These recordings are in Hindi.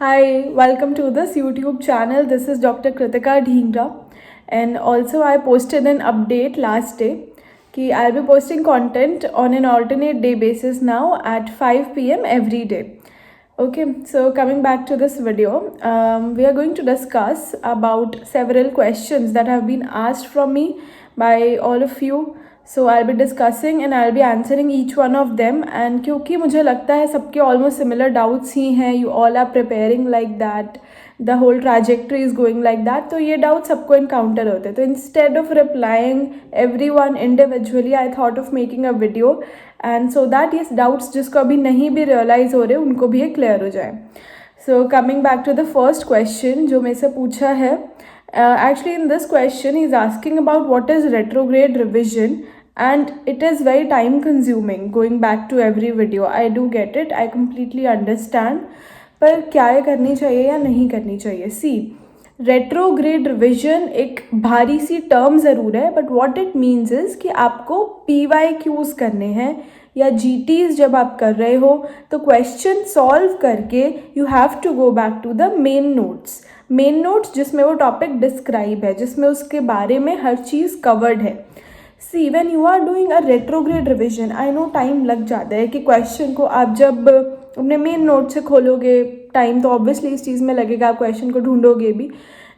Hi, welcome to this YouTube channel. This is Dr. Kritika Dhingra, and also I posted an update last day कि I'll be posting content on an alternate day basis now at 5 p.m. every day. Okay, so coming back to this video, we are going to discuss about several questions that have been asked from me by all of you. So I'll be discussing and I'll be answering each one of them. And क्योंकि मुझे लगता है सबके almost similar doubts ही हैं, you all are preparing like that, the whole trajectory is going like that, तो ये doubts सबको encounter होते हैं. तो instead of replying everyone individually, I thought of making a video and so that yes doubts जिसको अभी नहीं भी realize हो रहे उनको भी ये clear हो जाए. So coming back to the first question जो मेरे से पूछा है, actually in this question he is asking about what is retrograde revision. And it is very time consuming going back to every video. I do get it, I completely understand. पर क्या ये करनी चाहिए या नहीं करनी चाहिए? सी रेट्रोग्रेड रिविजन एक भारी सी टर्म ज़रूर है, but what it means is कि आपको PYQs करने हैं या GTs जब आप कर रहे हो तो क्वेश्चन सॉल्व करके you have to go back to the main notes जिसमें वो टॉपिक डिस्क्राइब है, जिसमें उसके बारे में हर चीज़ कवर्ड है. See when you are doing a retrograde revision, I know time लग जाता है कि क्वेश्चन को आप जब अपने मेन नोट से खोलोगे, टाइम तो ऑब्वियसली इस चीज़ में लगेगा, आप क्वेश्चन को ढूंढोगे भी,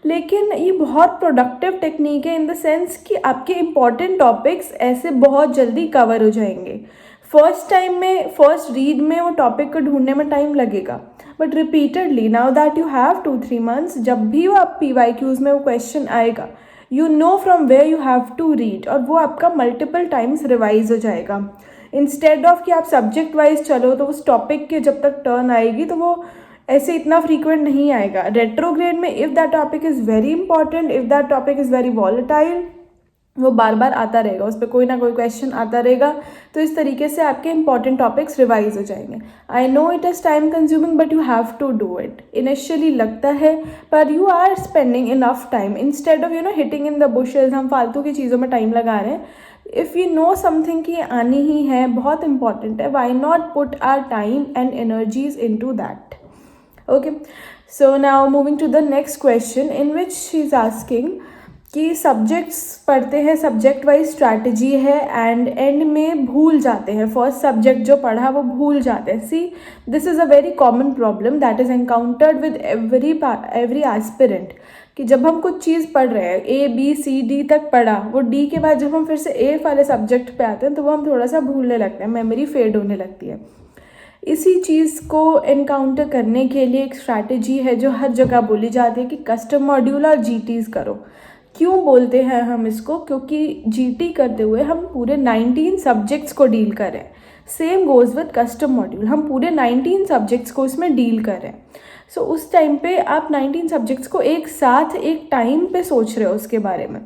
लेकिन ये बहुत प्रोडक्टिव टेक्निक है इन द सेंस कि आपके इंपॉर्टेंट टॉपिक्स ऐसे बहुत जल्दी कवर हो जाएंगे. फर्स्ट रीड में वो टॉपिक को ढूंढने में टाइम लगेगा, but repeatedly now that you have 2-3 months, जब भी वो आप PYQs में वो क्वेश्चन आएगा, you know from where you have to read, और वो आपका मल्टीपल टाइम्स रिवाइज हो जाएगा. इंस्टेड ऑफ कि आप सब्जेक्ट वाइज चलो तो उस टॉपिक के जब तक टर्न आएगी तो वो ऐसे इतना फ्रीक्वेंट नहीं आएगा. रेट्रोग्रेड में if that topic is very important, if that topic is very volatile, वो बार बार आता रहेगा, उस पर कोई ना कोई क्वेश्चन आता रहेगा. तो इस तरीके से आपके इंपॉर्टेंट टॉपिक्स रिवाइज हो जाएंगे. I know it is time consuming but you have to do it. Initially लगता है पर you are spending enough time instead of hitting in the bushes. हम फालतू की चीज़ों में टाइम लगा रहे हैं. इफ़ यू नो समथिंग कि आनी ही है, बहुत इंपॉर्टेंट है, why not put our time and energies in to that. Okay, so now moving to the next question in which she is asking कि सब्जेक्ट्स पढ़ते हैं, सब्जेक्ट वाइज स्ट्रैटेजी है एंड एंड में भूल जाते हैं, फर्स्ट सब्जेक्ट जो पढ़ा वो भूल जाते हैं. See this is a very common problem that is encountered with every aspirant कि जब हम कुछ चीज़ पढ़ रहे हैं, ABCD तक पढ़ा, वो D के बाद जब हम फिर से A वाले सब्जेक्ट पे आते हैं तो वो हम थोड़ा सा भूलने लगते हैं, मेमोरी फेड होने लगती है. इसी चीज़ को एनकाउंटर करने के लिए एक स्ट्रैटेजी है जो हर जगह बोली जाती है कि कस्टम मॉड्यूल और GTs करो. क्यों बोलते हैं हम इसको? क्योंकि GT करते हुए हम पूरे 19 सब्जेक्ट्स को डील करें. Same goes with custom module, हम पूरे 19 सब्जेक्ट्स को इसमें डील करें. सो उस टाइम पे आप 19 सब्जेक्ट्स को एक साथ एक टाइम पे सोच रहे हो उसके बारे में.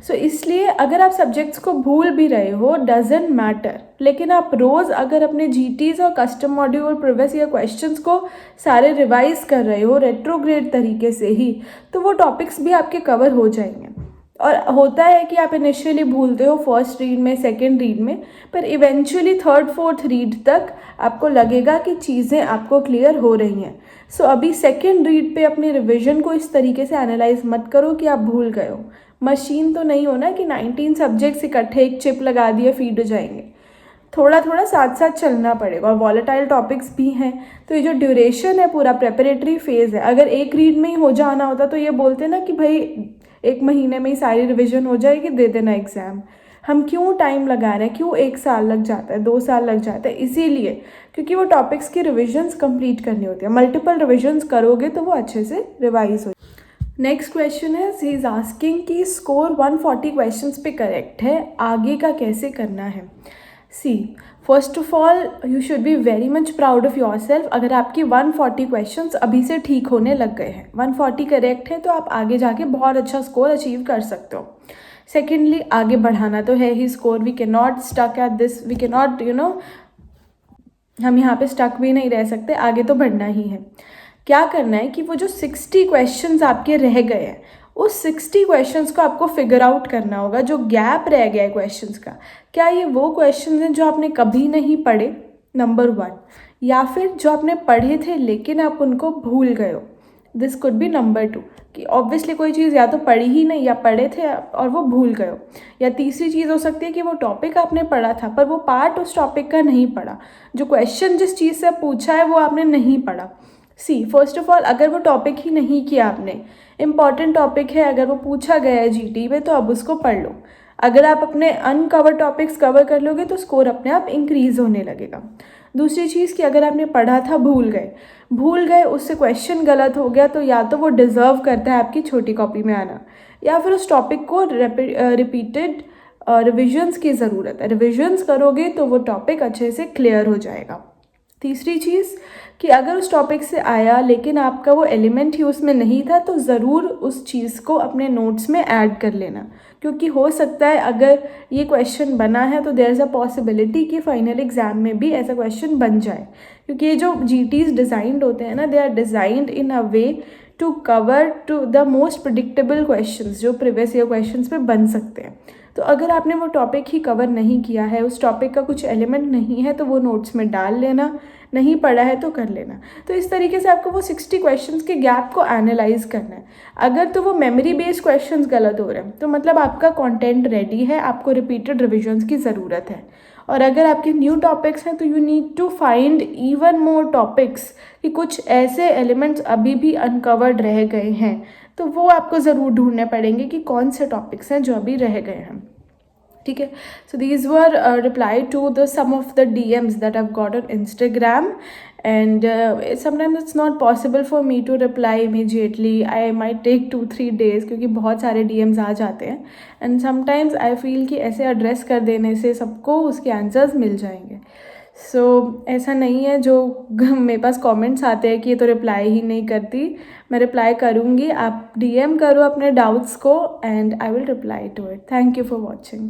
सो इसलिए अगर आप सब्जेक्ट्स को भूल भी रहे हो डजेंट मैटर, लेकिन आप रोज़ अगर अपने GTs और custom module previous year questions को सारे रिवाइज कर रहे हो रेट्रोग्रेड तरीके से ही, तो वो टॉपिक्स भी आपके कवर हो जाएंगे. और होता है कि आप इनिशियली भूलते हो फर्स्ट रीड में, सेकेंड रीड में, पर इवेंचुअली थर्ड फोर्थ रीड तक आपको लगेगा कि चीज़ें आपको क्लियर हो रही हैं. सो अभी सेकेंड रीड पे अपने रिविजन को इस तरीके से एनालाइज मत करो कि आप भूल गए हो. मशीन तो नहीं हो ना कि 19 सब्जेक्ट्स इकट्ठे एक चिप लगा दिए फीड हो जाएंगे. थोड़ा थोड़ा साथ साथ चलना पड़ेगा, और वॉलेटाइल टॉपिक्स भी हैं. तो ये जो ड्यूरेशन है पूरा प्रेपरेटरी फेज़ है. अगर एक रीड में ही हो जाना होता तो ये बोलते ना कि भाई 1 महीने में ही सारी रिविजन हो जाएगी, दे देना एग्ज़ाम. हम क्यों टाइम लगा रहे हैं, क्यों 1 साल लग जाता है, 2 साल लग जाता है? इसीलिए क्योंकि वो टॉपिक्स की रिविजन्स कंप्लीट करनी होती है. मल्टीपल रिविजन्स करोगे तो वो अच्छे से रिवाइज हो. नेक्स्ट क्वेश्चन है, ही इज़ आस्किंग कि स्कोर 140 क्वेश्चंस पे करेक्ट है, आगे का कैसे करना है. See first of all you should be very much proud of yourself अगर आपकी 140 क्वेश्चंस अभी से ठीक होने लग गए हैं. 140 करेक्ट है तो आप आगे जाके बहुत अच्छा स्कोर अचीव कर सकते हो. सेकेंडली आगे बढ़ाना तो है ही score. We can not stuck at this, we can not हम यहाँ पे स्टक भी नहीं रह सकते, आगे तो बढ़ना ही है. क्या करना है कि वो जो 60 क्वेश्चंस आपके रह गए हैं उस 60 क्वेश्चंस को आपको फिगर आउट करना होगा. जो गैप रह गया है क्वेश्चंस का, क्या ये वो क्वेश्चंस हैं जो आपने कभी नहीं पढ़े, नंबर 1, या फिर जो आपने पढ़े थे लेकिन आप उनको भूल गए हो, दिस कुड बी नंबर 2, कि ऑब्वियसली कोई चीज़ या तो पढ़ी ही नहीं या पढ़े थे और वो भूल गए हो। या तीसरी चीज़ हो सकती है कि वो टॉपिक आपने पढ़ा था पर वो पार्ट उस टॉपिक का नहीं पढ़ा, जो क्वेश्चन जिस चीज़ से पूछा है वो आपने नहीं पढ़ा। सी फर्स्ट ऑफ ऑल, अगर वो टॉपिक ही नहीं किया आपने, इम्पॉर्टेंट टॉपिक है, अगर वो पूछा गया है जीटी में तो अब उसको पढ़ लो। अगर आप अपने अनकवर टॉपिक्स कवर कर लोगे तो स्कोर अपने आप इंक्रीज होने लगेगा। दूसरी चीज़ कि अगर आपने पढ़ा था भूल गए उससे क्वेश्चन गलत हो गया तो या तो वो डिज़र्व करता है आपकी छोटी कॉपी में आना, या फिर उस टॉपिक को रिपीटेड रिविजन्स की ज़रूरत है। रिविजन्स करोगे तो वो टॉपिक अच्छे से क्लियर हो जाएगा। तीसरी चीज़ कि अगर उस टॉपिक से आया लेकिन आपका वो एलिमेंट ही उसमें नहीं था तो ज़रूर उस चीज़ को अपने नोट्स में ऐड कर लेना, क्योंकि हो सकता है अगर ये क्वेश्चन बना है तो देयर इज़ अ पॉसिबिलिटी कि फाइनल एग्ज़ाम में भी ऐसा क्वेश्चन बन जाए, क्योंकि ये जो जीटीज़ डिज़ाइंड होते हैं ना, they are designed in a way to cover to the most predictable questions जो प्रीवियस ईयर क्वेश्चंस पे बन सकते हैं। तो अगर आपने वो टॉपिक ही कवर नहीं किया है, उस टॉपिक का कुछ एलिमेंट नहीं है तो वो नोट्स में डाल लेना, नहीं पढ़ा है तो कर लेना। तो इस तरीके से आपको वो 60 क्वेश्चंस के गैप को एनालाइज करना है। अगर तो वो मेमोरी बेस्ड क्वेश्चंस गलत हो रहे हैं तो मतलब आपका कंटेंट रेडी है, आपको रिपीटेड रिविजन्स की ज़रूरत है। और अगर आपके न्यू टॉपिक्स हैं तो you need to find even more topics, कि कुछ ऐसे एलिमेंट्स अभी भी अनकवर्ड रह गए हैं तो वो आपको ज़रूर ढूंढने पड़ेंगे कि कौन से टॉपिक्स हैं जो अभी रह गए हैं। ठीक है, so these were reply to the some of the DMs दैट I've got on Instagram, and sometimes it's not possible for me to reply immediately. I might take 2-3 days क्योंकि बहुत सारे DMs आ जाते हैं, and sometimes I feel कि ऐसे एड्रेस कर देने से सबको उसके आंसर्स मिल जाएंगे। सो ऐसा नहीं है जो मेरे पास कमेंट्स आते हैं कि ये तो रिप्लाई ही नहीं करती, मैं रिप्लाई करूँगी। आप DM करो अपने डाउट्स को and I will reply to it. Thank you for watching.